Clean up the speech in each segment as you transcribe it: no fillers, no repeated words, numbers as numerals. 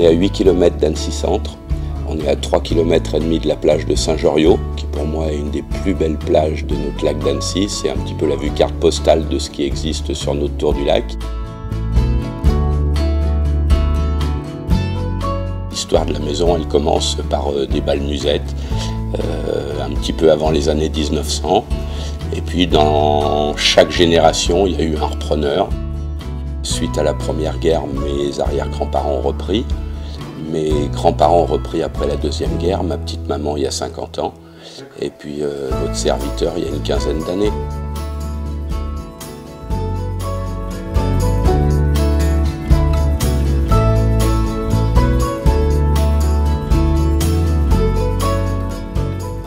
est à 8 km d'Annecy Centre. On est à 3,5 km de la plage de Saint-Joriot, qui pour moi est une des plus belles plages de notre lac d'Annecy. C'est un petit peu la vue carte postale de ce qui existe sur notre tour du lac. L'histoire de la maison, elle commence par des bals musettes, un petit peu avant les années 1900. Et puis dans chaque génération, il y a eu un repreneur. Suite à la Première Guerre, mes arrière-grands-parents ont repris. Mes grands-parents ont repris après la Deuxième Guerre, ma petite maman il y a 50 ans. Et puis votre serviteur il y a une quinzaine d'années.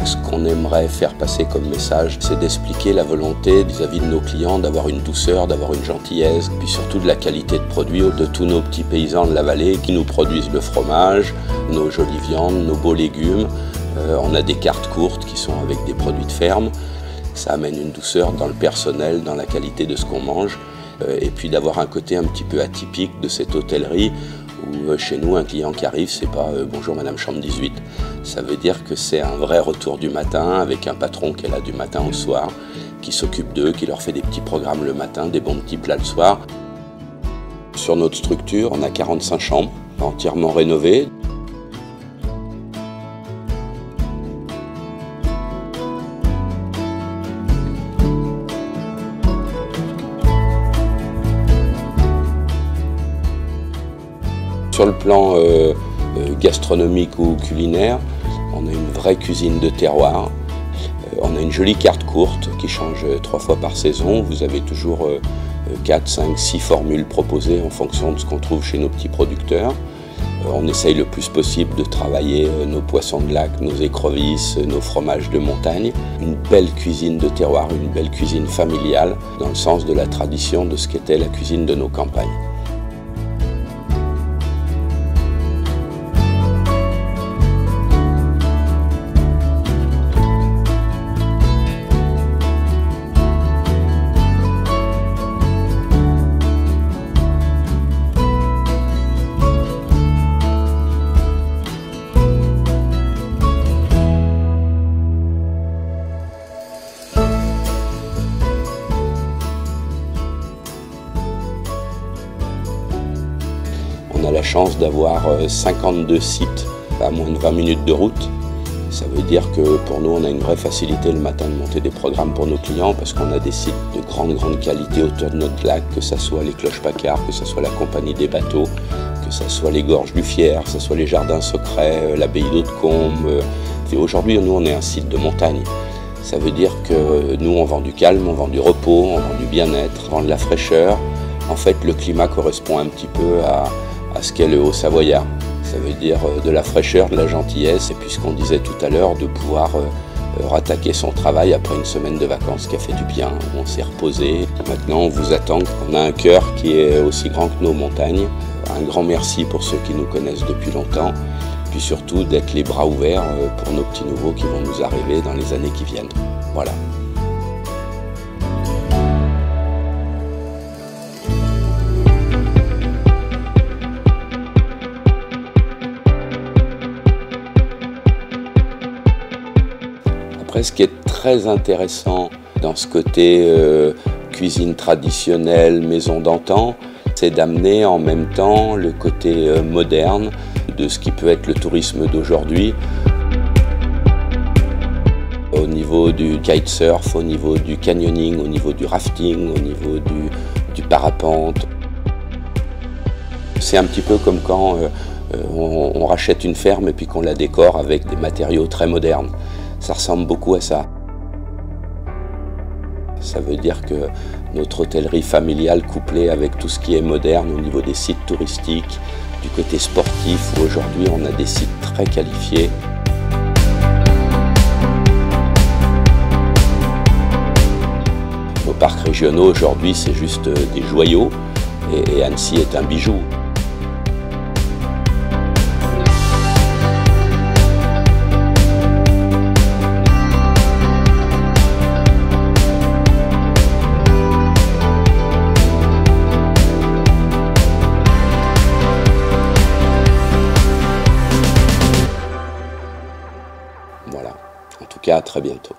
Ce qu'on aimerait faire passer comme message, c'est d'expliquer la volonté vis-à-vis de nos clients d'avoir une douceur, d'avoir une gentillesse, puis surtout de la qualité de produit de tous nos petits paysans de la vallée qui nous produisent le fromage, nos jolies viandes, nos beaux légumes. On a des cartes courtes qui sont avec des produits de ferme. Ça amène une douceur dans le personnel, dans la qualité de ce qu'on mange, et puis d'avoir un côté un petit peu atypique de cette hôtellerie où chez nous, un client qui arrive, c'est pas « Bonjour Madame Chambre 18 ». Ça veut dire que c'est un vrai retour du matin avec un patron qui est là du matin au soir, qui s'occupe d'eux, qui leur fait des petits programmes le matin, des bons petits plats le soir. Sur notre structure, on a 45 chambres, entièrement rénovées. Sur le plan gastronomique ou culinaire, on a une vraie cuisine de terroir. On a une jolie carte courte qui change 3 fois par saison. Vous avez toujours 4, 5, 6 formules proposées en fonction de ce qu'on trouve chez nos petits producteurs. On essaye le plus possible de travailler nos poissons de lac, nos écrevisses, nos fromages de montagne. Une belle cuisine de terroir, une belle cuisine familiale dans le sens de la tradition de ce qu'était la cuisine de nos campagnes. On a la chance d'avoir 52 sites à moins de 20 minutes de route. Ça veut dire que pour nous, on a une vraie facilité le matin de monter des programmes pour nos clients parce qu'on a des sites de grande qualité autour de notre lac, que ce soit les Cloches-Paccard, que ce soit la Compagnie des Bateaux, que ce soit les Gorges du Fier, que ce soit les Jardins Secrets, l'Abbaye d'Hautecombe. Aujourd'hui, nous, on est un site de montagne. Ça veut dire que nous, on vend du calme, on vend du repos, on vend du bien-être, on vend de la fraîcheur. En fait, le climat correspond un petit peu à ce qu'est le Haut-Savoyard. Ça veut dire de la fraîcheur, de la gentillesse, et puis ce qu'on disait tout à l'heure, de pouvoir rattaquer son travail après une semaine de vacances qui a fait du bien, où on s'est reposé. Maintenant, on vous attend. On a un cœur qui est aussi grand que nos montagnes. Un grand merci pour ceux qui nous connaissent depuis longtemps, puis surtout d'être les bras ouverts pour nos petits nouveaux qui vont nous arriver dans les années qui viennent. Voilà. Après, ce qui est très intéressant dans ce côté cuisine traditionnelle, maison d'antan, c'est d'amener en même temps le côté moderne de ce qui peut être le tourisme d'aujourd'hui. Au niveau du kitesurf, au niveau du canyoning, au niveau du rafting, au niveau du parapente. C'est un petit peu comme quand on rachète une ferme et puis qu'on la décore avec des matériaux très modernes. Ça ressemble beaucoup à ça. Ça veut dire que notre hôtellerie familiale couplée avec tout ce qui est moderne au niveau des sites touristiques, du côté sportif, où aujourd'hui on a des sites très qualifiés. Nos parcs régionaux aujourd'hui c'est juste des joyaux et Annecy est un bijou. cas, à très bientôt.